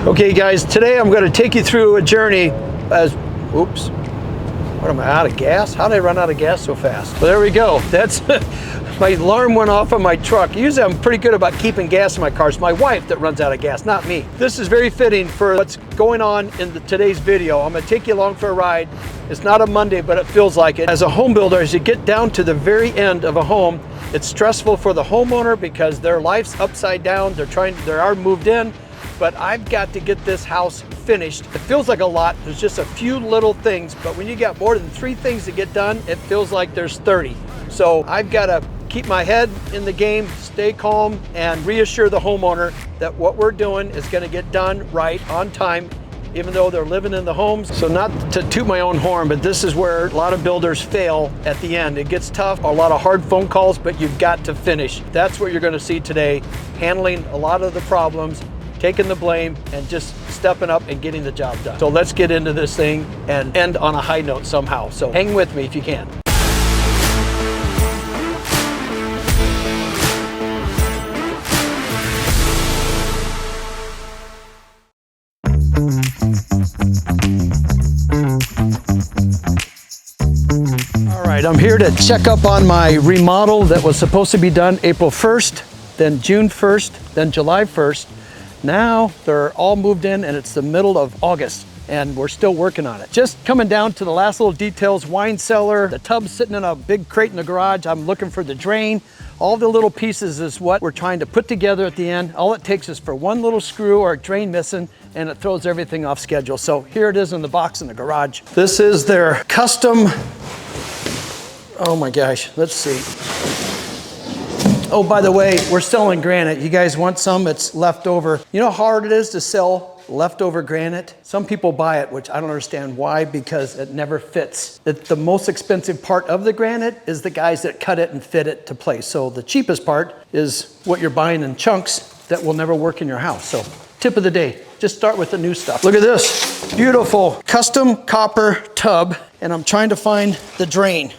Okay guys, today I'm going to take you through a journey as, oops, what am I, out of gas? How did I run out of gas so fast? Well, there we go. That's, my alarm went off on my truck. Usually I'm pretty good about keeping gas in my car. It's my wife that runs out of gas, not me. This is very fitting for what's going on in today's video. I'm going to take you along for a ride. It's not a Monday, but it feels like it. As a home builder, as you get down to the very end of a home, it's stressful for the homeowner because their life's upside down. They are moved in, but I've got to get this house finished. It feels like a lot. There's just a few little things, but when you got more than 3 things to get done, it feels like there's 30. So I've got to keep my head in the game, stay calm, and reassure the homeowner that what we're doing is going to get done right on time, even though they're living in the homes. So not to toot my own horn, but this is where a lot of builders fail at the end. It gets tough, a lot of hard phone calls, but you've got to finish. That's what you're going to see today, handling a lot of the problems, taking the blame, and just stepping up and getting the job done. So let's get into this thing and end on a high note somehow. So hang with me if you can. All right, I'm here to check up on my remodel that was supposed to be done April 1st, then June 1st, then July 1st. Now they're all moved in and it's the middle of August and we're still working on it. Just coming down to the last little details, wine cellar, the tub sitting in a big crate in the garage. I'm looking for the drain. All the little pieces is what we're trying to put together at the end. All it takes is for one little screw or a drain missing and it throws everything off schedule. So here it is in the box in the garage. This is their custom, oh my gosh, let's see. Oh, by the way, we're selling granite. You guys want some? It's leftover. You know how hard it is to sell leftover granite? Some people buy it, which I don't understand why, because it never fits. The most expensive part of the granite is the guys that cut it and fit it to place. So the cheapest part is what you're buying in chunks that will never work in your house. So tip of the day, just start with the new stuff. Look at this, beautiful custom copper tub, and I'm trying to find the drain.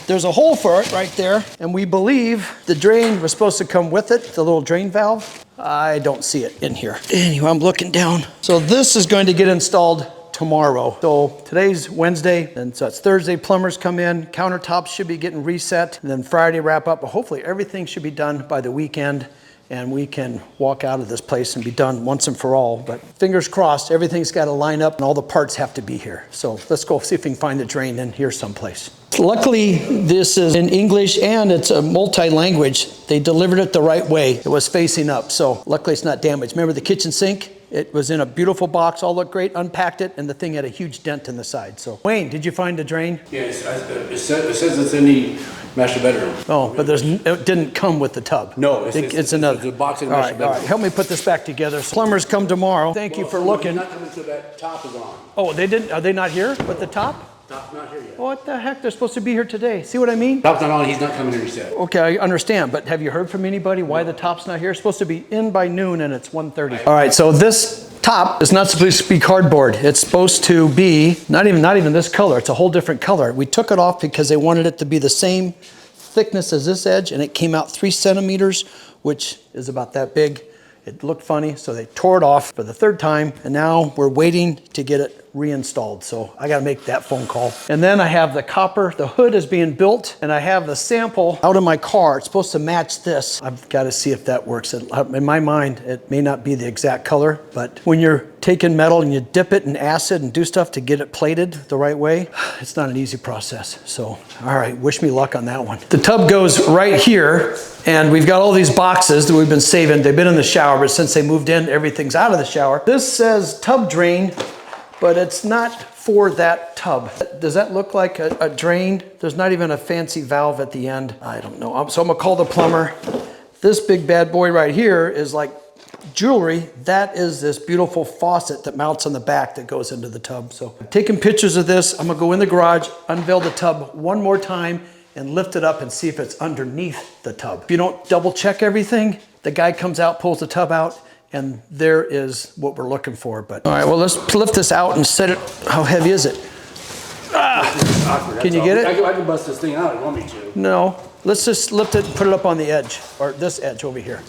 There's a hole for it right there, and we believe the drain was supposed to come with it, the little drain valve. I don't see it in here. Anyway, I'm looking down. So this is going to get installed tomorrow. So today's Wednesday, and so it's Thursday, plumbers come in, countertops should be getting reset, and then Friday wrap up. But hopefully everything should be done by the weekend, and we can walk out of this place and be done once and for all. But fingers crossed, everything's got to line up and all the parts have to be here. So let's go see if we can find the drain in here someplace. Luckily, this is in English and it's a multi-language. They delivered it the right way. It was facing up, so luckily it's not damaged. Remember the kitchen sink? It was in a beautiful box, all looked great, unpacked it, and the thing had a huge dent in the side. So, Wayne, did you find the drain? Yes, it says it's in the master bedroom. Oh, but it didn't come with the tub. No, it's another. It's a box in the master bedroom. All right, help me put this back together. Plumbers come tomorrow. Thank you for looking. Not coming until that top is on. Oh, they didn't? Are they not here with the top? Top's not here yet. What the heck? They're supposed to be here today. See what I mean? Top's not on, he's not coming in, he said. Okay, I understand, but have you heard from anybody why the top's not here? It's supposed to be in by noon and it's 1:30. All right, so this top is not supposed to be cardboard. It's supposed to be not even this color. It's a whole different color. We took it off because they wanted it to be the same thickness as this edge, and it came out 3 centimeters, which is about that big. It looked funny, so they tore it off for the 3rd time, and now we're waiting to get it reinstalled. So I gotta make that phone call. And then I have the copper, the hood is being built, and I have the sample out in my car. It's supposed to match this. I've got to see if that works. In my mind, it may not be the exact color, but when you're taking metal and you dip it in acid and do stuff to get it plated the right way, it's not an easy process. So, all right, wish me luck on that one. The tub goes right here, and we've got all these boxes that we've been saving. They've been in the shower, but since they moved in, everything's out of the shower. This says tub drain, but it's not for that tub. Does that look like a drain? There's not even a fancy valve at the end. I don't know. So I'm gonna call the plumber. This big bad boy right here is like jewelry. That is this beautiful faucet that mounts on the back that goes into the tub. So I'm taking pictures of this. I'm gonna go in the garage, unveil the tub one more time, and lift it up and see if it's underneath the tub. If you don't double check everything, the guy comes out, pulls the tub out, and there is what we're looking for. But all right, well, let's lift this out and set it. How heavy is it? Can you get it? I can bust this thing out if you want me to. No, let's just lift it and put it up on the edge, or this edge over here.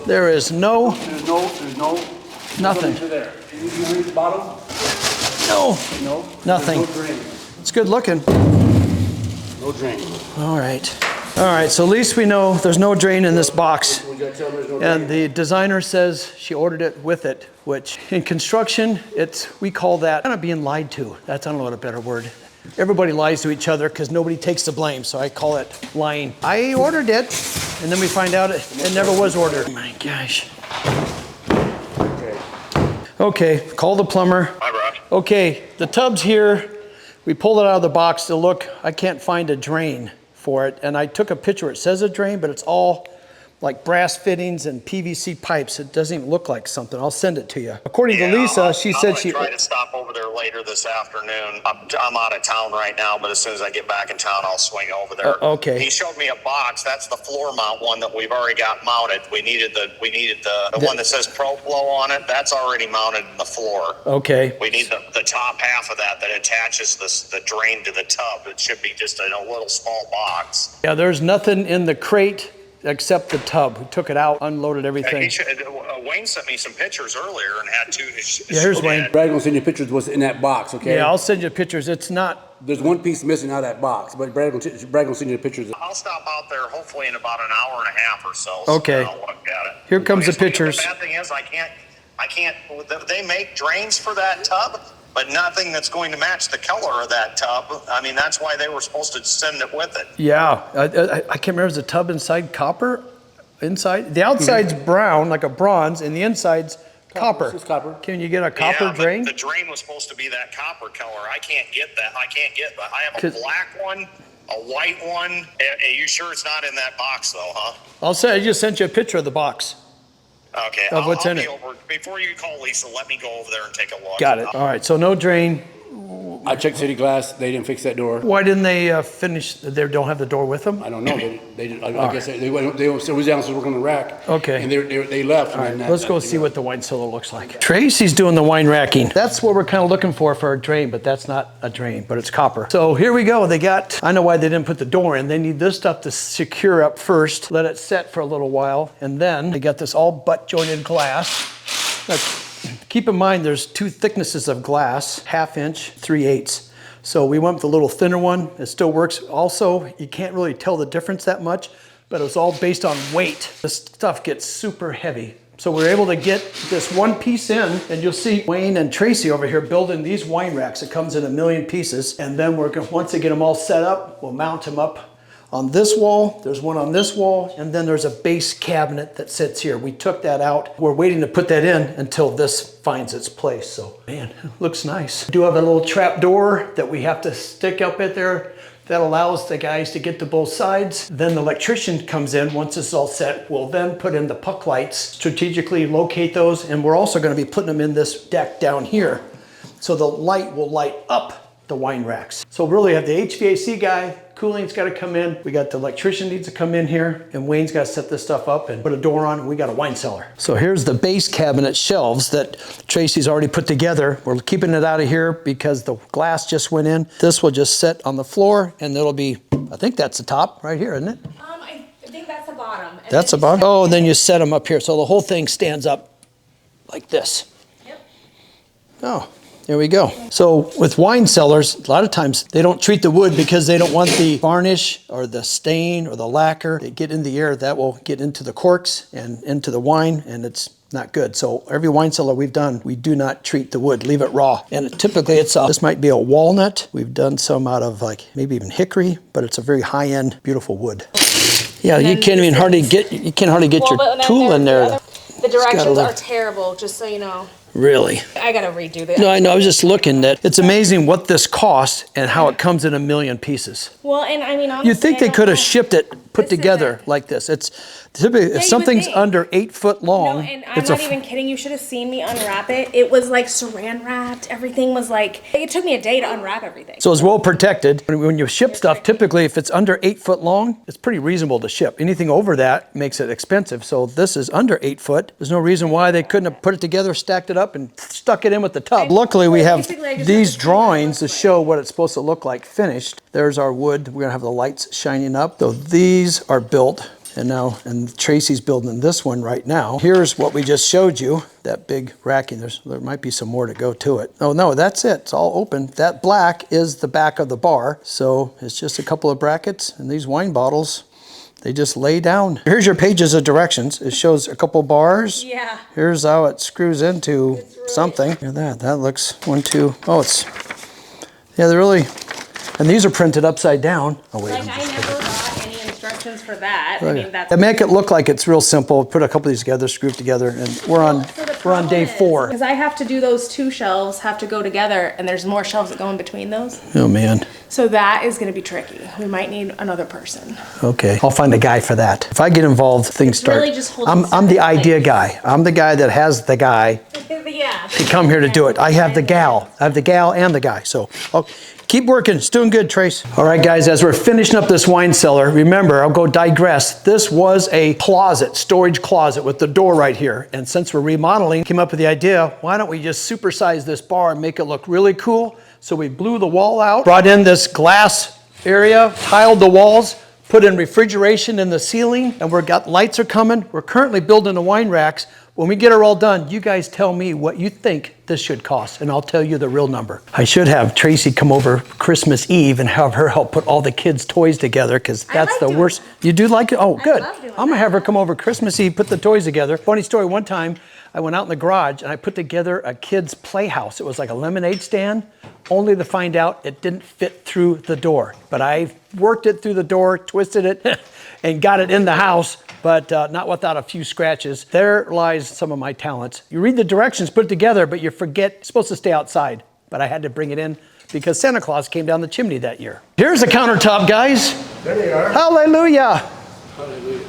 There is no, There's no. Nothing. To there. You read the bottom? no, No. nothing. There's no drain. It's good looking. No drain. All right. All right, so at least we know there's no drain in this box. We gotta tell them there's no drain. And the designer says she ordered it with it, which in construction, we call that kind of being lied to. I don't know what a better word. Everybody lies to each other because nobody takes the blame, so I call it lying. I ordered it, and then we find out it never was ordered. Oh my gosh. Okay, call the plumber. Hi, Raj. Okay, the tub's here. We pulled it out of the box to look. I can't find a drain for it, and I took a picture. It says a drain, but it's all like brass fittings and PVC pipes. It doesn't even look like something. I'll send it to you. According to Lisa, she said she... I'm gonna try to stop over there later this afternoon. I'm out of town right now, but as soon as I get back in town, I'll swing over there. Okay. He showed me a box. That's the floor mount one that we've already got mounted. We needed the one that says ProFlow on it. That's already mounted in the floor. Okay. We need the top half of that attaches the drain to the tub. It should be just in a little small box. Yeah, there's nothing in the crate except the tub. We took it out, unloaded everything. Wayne sent me some pictures earlier and had two. Yeah, here's Wayne. Brad will send you pictures of what's in that box, okay? Yeah, I'll send you pictures. It's not... There's one piece missing out of that box, but Brad will send you the pictures. I'll stop out there hopefully in about an hour and a half or so. Okay. I'll look at it. Here comes the pictures. The bad thing is I can't, they make drains for that tub, but nothing that's going to match the color of that tub. I mean, that's why they were supposed to send it with it. Yeah, I can't remember, is the tub inside copper? Inside? The outside's brown, like a bronze, and the inside's copper. It's copper. Can you get a copper Yeah, but drain? the drain was supposed to be that copper color. I can't get that. I have a black one, a white one. Are you sure it's not in that box though, huh? I'll say, I just sent you a picture of the box. Okay. Of what's I'll in be it. over. Before you call Lisa, let me go over there and take a look. Got it. All right, so no drain. I checked City Glass, they didn't fix that door. Why didn't they finish, they don't have the door with them? I don't know, I guess they was downstairs working on the rack. Okay. And they left. All right, let's go see what the wine cellar looks like. Tracy's doing the wine racking. That's what we're kind of looking for a drain, but that's not a drain, but it's copper. So here we go. I know why they didn't put the door in. They need this stuff to secure up first, let it set for a little while, and then they got this all butt jointed glass. Keep in mind, there's two thicknesses of glass, 1/2 inch, 3/8. So we went with the little thinner one. It still works. Also, you can't really tell the difference that much, but it's all based on weight. This stuff gets super heavy. So we're able to get this one piece in, and you'll see Wayne and Tracy over here building these wine racks. It comes in 1 million pieces, and then once they get them all set up, we'll mount them up on this wall, there's one on this wall, and then there's a base cabinet that sits here. We took that out. We're waiting to put that in until this finds its place. So, man, it looks nice. We do have a little trap door that we have to stick up in there that allows the guys to get to both sides. Then the electrician comes in. Once it's all set, we'll then put in the puck lights, strategically locate those, and we're also gonna be putting them in this deck down here. So the light will light up the wine racks. So really have the HVAC guy, cooling's gotta come in, we got the electrician needs to come in here, and Wayne's gotta set this stuff up and put a door on, and we got a wine cellar. So here's the base cabinet shelves that Tracy's already put together. We're keeping it out of here because the glass just went in. This will just sit on the floor, and it'll be, I think that's the top right here, isn't it? I think that's the bottom. And That's the then bottom? Oh, and then you set them up here. So the whole thing stands up like this. Yep. Oh, there we go. So with wine cellars, a lot of times they don't treat the wood because they don't want the varnish or the stain or the lacquer. They get in the air, that will get into the corks and into the wine, and it's not good. So every wine cellar we've done, we do not treat the wood, leave it raw. And typically this might be a walnut. We've done some out of like maybe even hickory, but it's a very high-end, beautiful wood. Yeah, you can't hardly get your tool in there. The directions are terrible, just so you know. Really? I gotta redo this. No, I know. I was just looking that it's amazing what this costs and how it comes in 1 million pieces. Well, and I mean, honestly, You'd think they could have know. shipped it put This together isn't- like this. It's typically if would something's think. under 8 foot long. No, and I'm it's not even kidding. You should have seen me unwrap it. It was like saran wrapped. Everything was like, it took me a day to unwrap everything. So it's well protected. When you ship stuff, typically if it's under 8 foot long, it's pretty reasonable to ship. Anything over that makes it expensive. So this is under 8 foot. There's no reason why they couldn't have put it together, stacked it up, and stuck it in with the tub. Luckily, we have Basically, I just these have to drawings to clean it show what it's supposed to look like finished. There's our wood. We're gonna have the lights shining up. So these are built. And Tracy's building this one right now. Here's what we just showed you, that big racking. There might be some more to go to it. Oh no, that's it, it's all open. That black is the back of the bar. So it's just a couple of brackets, and these wine bottles, they just lay down. Here's your pages of directions. It shows a couple bars. Yeah. Here's how it screws into something. Look at that, that looks 1, 2, oh, it's, yeah, they're really, and these are printed upside down. Oh wait. Like I never got any instructions for that. I Look mean, at- that's. They make it look like it's real simple. Put a couple of these together, screw it together, and we're on day 4. Because I have to do those 2 shelves have to go together, and there's more shelves that go in between those. Oh man. So that is going to be tricky. We might need another person. Okay, I'll find a guy for that. If I get involved, things It's start. really just holding I'm the separate idea things. guy. I'm the guy that has the guy Yeah. to come here to do it. I have the gal. I have the gal and the guy. So I'll keep working. It's doing good, Trace. All right, guys, as we're finishing up this wine cellar, remember, I'll go digress. This was a closet, storage closet with the door right here. And since we're remodeling, came up with the idea, why don't we just supersize this bar and make it look really cool? So we blew the wall out, brought in this glass area, tiled the walls, put in refrigeration in the ceiling, and we've got lights are coming. We're currently building the wine racks. When we get it all done, you guys tell me what you think this should cost, and I'll tell you the real number. I should have Tracy come over Christmas Eve and have her help put all the kids' toys together, because that's like the doing worst. You do like it? Oh, good. love doing I'm gonna have her come over Christmas Eve, put the toys together. Funny story, one time I went out in the garage and I put together a kid's playhouse. It was like a lemonade stand, only to find out it didn't fit through the door. But I worked it through the door, twisted it, and got it in the house, but not without a few scratches. There lies some of my talents. You read the directions, put it together, but you forget it's supposed to stay outside. But I had to bring it in because Santa Claus came down the chimney that year. Here's the countertop, guys. There they are. Hallelujah.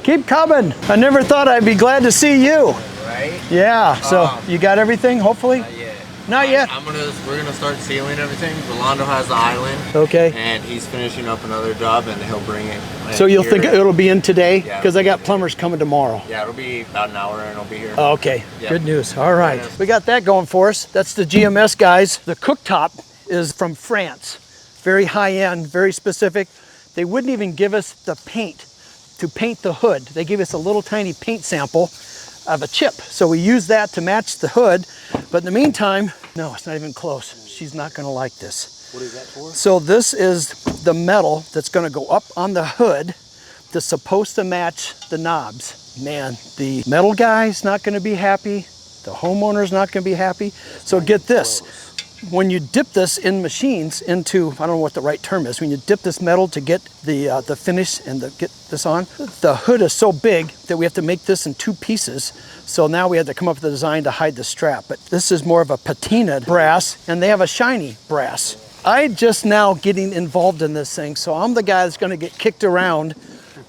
Keep coming. I never thought I'd be glad to see you. Right? Yeah, so you got everything, hopefully? Yeah. Not yet. We're gonna start sealing everything. Rolando has the island. Okay. And he's finishing up another job, and he'll bring it. So you'll here. think it'll be in today? Yeah. Because I got plumbers coming tomorrow. Yeah, it'll be about an hour, and it'll be here. Oh, okay, Yeah. good news. All right, Yeah. we got that going for us. That's the GMS guys. The cooktop is from France. Very high end, very specific. They wouldn't even give us the paint to paint the hood. They gave us a little tiny paint sample of a chip. So we use that to match the hood. But in the meantime, no, it's not even close. She's not gonna like this. What is that for? So this is the metal that's gonna go up on the hood that's supposed to match the knobs. Man, the metal guy's not gonna be happy. The homeowner's not gonna be happy. So get this. When you dip this in machines into, I don't know what the right term is, when you dip this metal to get the finish and get this on, the hood is so big that we have to make this in 2 pieces. So now we had to come up with a design to hide the strap. But this is more of a patinaed brass, and they have a shiny brass. I'm just now getting involved in this thing, so I'm the guy that's gonna get kicked around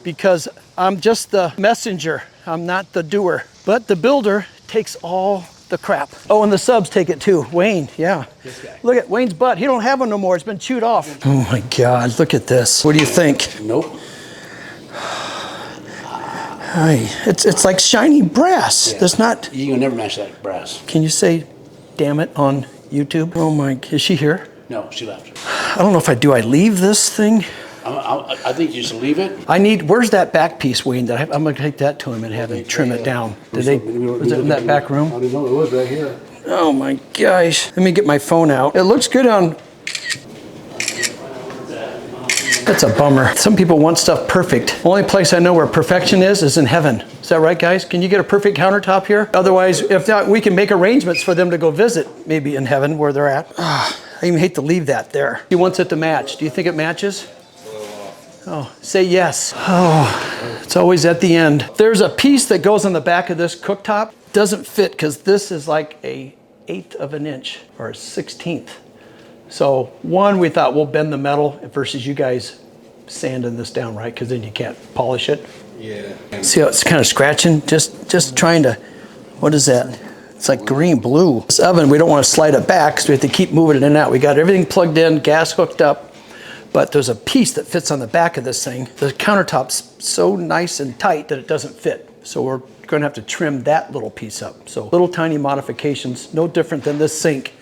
because I'm just the messenger. I'm not the doer. But the builder takes all the crap. Oh, and the subs take it too. Wayne, yeah. This guy. Look at Wayne's butt. He don't have one no more. It's been chewed off. Oh my God, look at this. What do you think? Nope. Hi. It's like shiny brass. Yeah. There's not, You can never match that brass. can you say damn it on YouTube? Oh my, is she here? No, she left. I don't know if I leave this thing? I think you just leave it. I need, where's that back piece, Wayne? I'm gonna take that to him and have him trim it down. Did they, was it in that back I room? didn't know it was right here. Oh my gosh. Let me get my phone out. It looks good on. That's a bummer. Some people want stuff perfect. Only place I know where perfection is in heaven. Is that right, guys? Can you get a perfect countertop here? Otherwise, if not, we can make arrangements for them to go visit, maybe in heaven where they're at. I even hate to leave that there. He wants it to match. Do you think it matches? Oh, say yes. Oh, it's always at the end. There's a piece that goes on the back of this cooktop. Doesn't fit because this is like a 1/8 of an inch or a 1/16. So one, we thought we'll bend the metal versus you guys sanding this down, right? Because then you can't polish it. Yeah. See how it's kind of scratching? Just trying to, what is that? It's like green, blue. This oven, we don't want to slide it back because we have to keep moving it in and out. We got everything plugged in, gas hooked up. But there's a piece that fits on the back of this thing. The countertop's so nice and tight that it doesn't fit. So we're gonna have to trim that little piece up. So little tiny modifications, no different than this sink.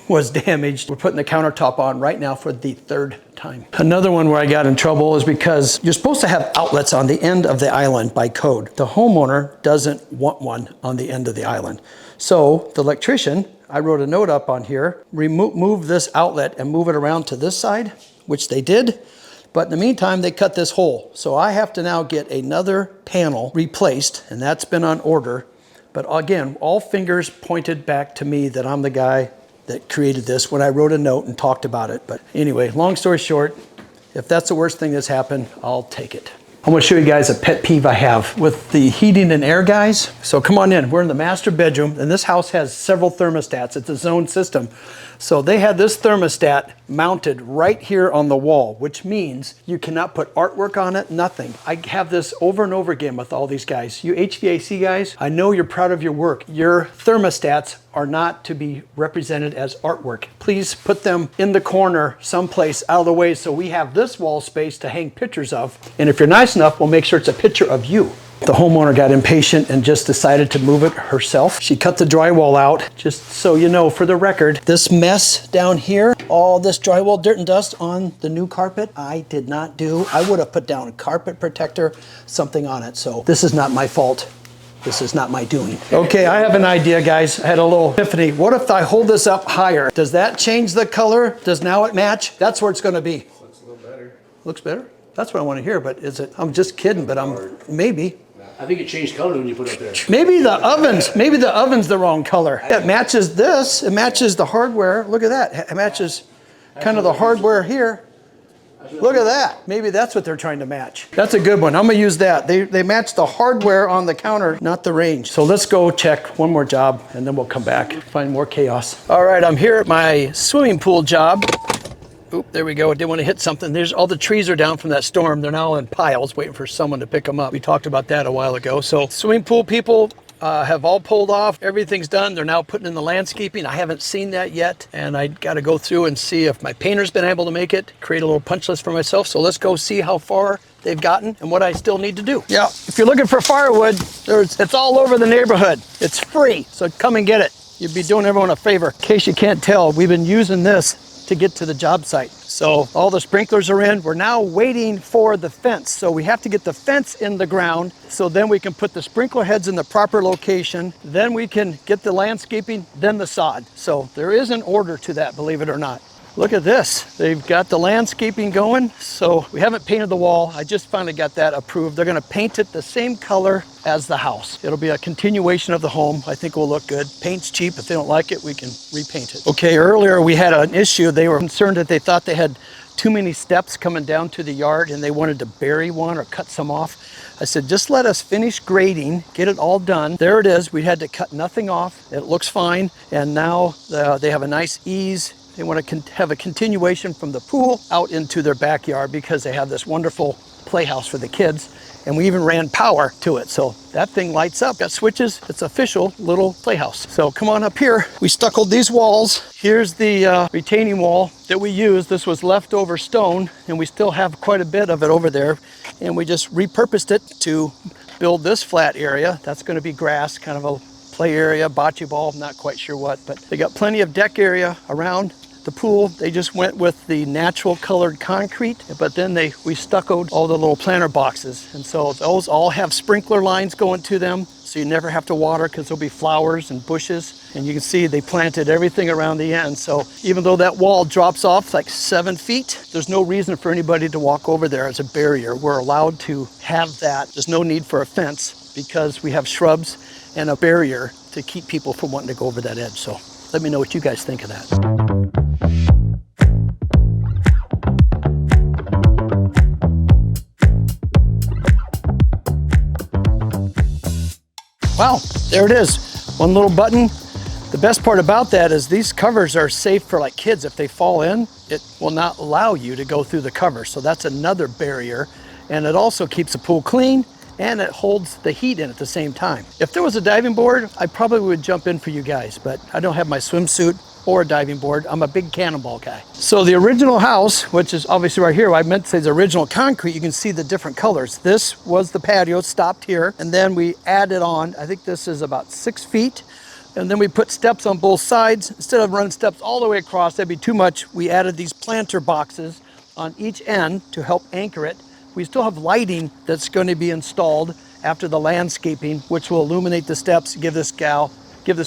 was damaged. We're putting the countertop on right now for the third time. Another one where I got in trouble is because you're supposed to have outlets on the end of the island by code. The homeowner doesn't want one on the end of the island. So the electrician, I wrote a note up on here, move this outlet and move it around to this side, which they did. But in the meantime, they cut this hole. So I have to now get another panel replaced, and that's been on order. But again, all fingers pointed back to me that I'm the guy that created this when I wrote a note and talked about it. But anyway, long story short, if that's the worst thing that's happened, I'll take it. I'm gonna show you guys a pet peeve I have with the heating and air guys. So come on in, we're in the master bedroom, and this house has several thermostats. It's a zone system. So they had this thermostat mounted right here on the wall, which means you cannot put artwork on it, nothing. I have this over and over again with all these guys. You HVAC guys, I know you're proud of your work. Your thermostats are not to be represented as artwork. Please put them in the corner someplace out of the way so we have this wall space to hang pictures of. And if you're nice enough, we'll make sure it's a picture of you. The homeowner got impatient and just decided to move it herself. She cut the drywall out. Just so you know, for the record, this mess down here, all this drywall, dirt and dust on the new carpet, I did not do. I would have put down a carpet protector, something on it. So this is not my fault. This is not my doing. Okay, I have an idea, guys. I had a little epiphany. What if I hold this up higher? Does that change the color? Does now it match? That's where it's gonna be. Looks a little better. Looks better? That's what I want to hear, but is it? I'm just kidding, but maybe. I think it changed color when you put it up there. Maybe the oven's the wrong color. It matches this, it matches the hardware. Look at that, it matches kind of the hardware here. Look at that, maybe that's what they're trying to match. That's a good one, I'm gonna use that. They match the hardware on the counter, not the range. So let's go check one more job and then we'll come back, find more chaos. All right, I'm here at my swimming pool job. Oop, there we go. I didn't want to hit something. There's all the trees are down from that storm. They're now in piles waiting for someone to pick them up. We talked about that a while ago. So swimming pool people have all pulled off. Everything's done. They're now putting in the landscaping. I haven't seen that yet. And I got to go through and see if my painter's been able to make it, create a little punch list for myself. So let's go see how far they've gotten and what I still need to do. Yeah, if you're looking for firewood, it's all over the neighborhood. It's free. So come and get it. You'd be doing everyone a favor. In case you can't tell, we've been using this to get to the job site. So all the sprinklers are in. We're now waiting for the fence. So we have to get the fence in the ground so then we can put the sprinkler heads in the proper location. Then we can get the landscaping, then the sod. So there is an order to that, believe it or not. Look at this. They've got the landscaping going. So we haven't painted the wall. I just finally got that approved. They're gonna paint it the same color as the house. It'll be a continuation of the home. I think it will look good. Paint's cheap. If they don't like it, we can repaint it. Okay, earlier we had an issue. They were concerned that they thought they had too many steps coming down to the yard and they wanted to bury one or cut some off. I said, just let us finish grading, get it all done. There it is. We had to cut nothing off. It looks fine. And now they have a nice ease. They want to have a continuation from the pool out into their backyard because they have this wonderful playhouse for the kids. And we even ran power to it. So that thing lights up, got switches. It's official little playhouse. So come on up here. We stuccoed these walls. Here's the retaining wall that we used. This was leftover stone and we still have quite a bit of it over there. And we just repurposed it to build this flat area. That's going to be grass, kind of a play area, bocce ball, I'm not quite sure what, but they got plenty of deck area around the pool. They just went with the natural colored concrete, but then we stuccoed all the little planter boxes. And so those all have sprinkler lines going to them. So you never have to water because there'll be flowers and bushes. And you can see they planted everything around the end. So even though that wall drops off like 7 feet, there's no reason for anybody to walk over there as a barrier. We're allowed to have that. There's no need for a fence because we have shrubs and a barrier to keep people from wanting to go over that edge. So let me know what you guys think of that. Wow, there it is. One little button. The best part about that is these covers are safe for like kids. If they fall in, it will not allow you to go through the cover. So that's another barrier. And it also keeps the pool clean and it holds the heat in at the same time. If there was a diving board, I probably would jump in for you guys, but I don't have my swimsuit or a diving board. I'm a big cannonball guy. So the original house, which is obviously right here, I meant to say the original concrete, you can see the different colors. This was the patio, stopped here, and then we added on, I think this is about 6 feet And then we put steps on both sides. Instead of running steps all the way across, that'd be too much. We added these planter boxes on each end to help anchor it. We still have lighting that's going to be installed after the landscaping, which will illuminate the steps, give this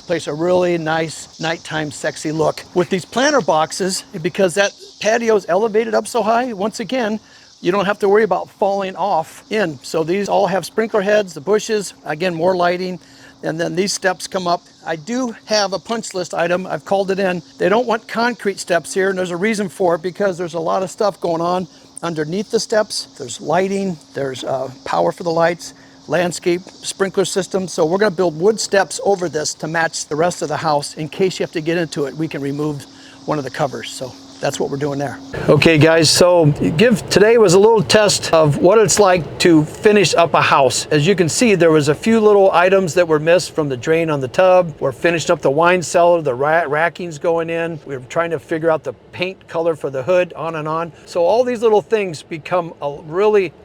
place a really nice nighttime sexy look. With these planter boxes, because that patio is elevated up so high, once again, you don't have to worry about falling off in. So these all have sprinkler heads, the bushes, again, more lighting, and then these steps come up. I do have a punch list item, I've called it in. They don't want concrete steps here, and there's a reason for it, because there's a lot of stuff going on underneath the steps. There's lighting, there's power for the lights, landscape, sprinkler system. So we're gonna build wood steps over this to match the rest of the house. In case you have to get into it, we can remove one of the covers. So that's what we're doing there. Okay guys, so today was a little test of what it's like to finish up a house. As you can see, there was a few little items that were missed from the drain on the tub. We're finishing up the wine cellar, the racking's going in. We're trying to figure out the paint color for the hood, on and on. So all these little things become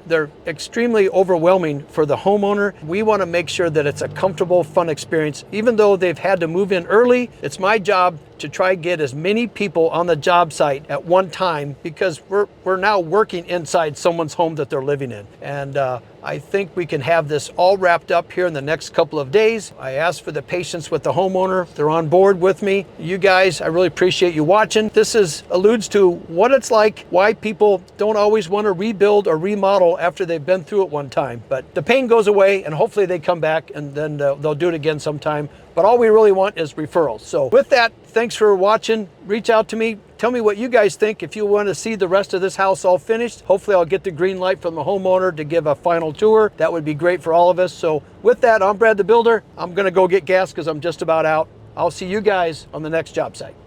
they're extremely overwhelming for the homeowner. We want to make sure that it's a comfortable, fun experience. Even though they've had to move in early, it's my job to try and get as many people on the job site at one time, because we're now working inside someone's home that they're living in. And I think we can have this all wrapped up here in the next couple of days. I asked for the patience with the homeowner. They're on board with me. You guys, I really appreciate you watching. This alludes to what it's like, why people don't always want to rebuild or remodel after they've been through it one time. But the pain goes away, and hopefully they come back, and then they'll do it again sometime. But all we really want is referrals. So with that, thanks for watching. Reach out to me. Tell me what you guys think. If you want to see the rest of this house all finished, hopefully I'll get the green light from the homeowner to give a final tour. That would be great for all of us. So with that, I'm Brad the Builder. I'm going to go get gas because I'm just about out. I'll see you guys on the next job site.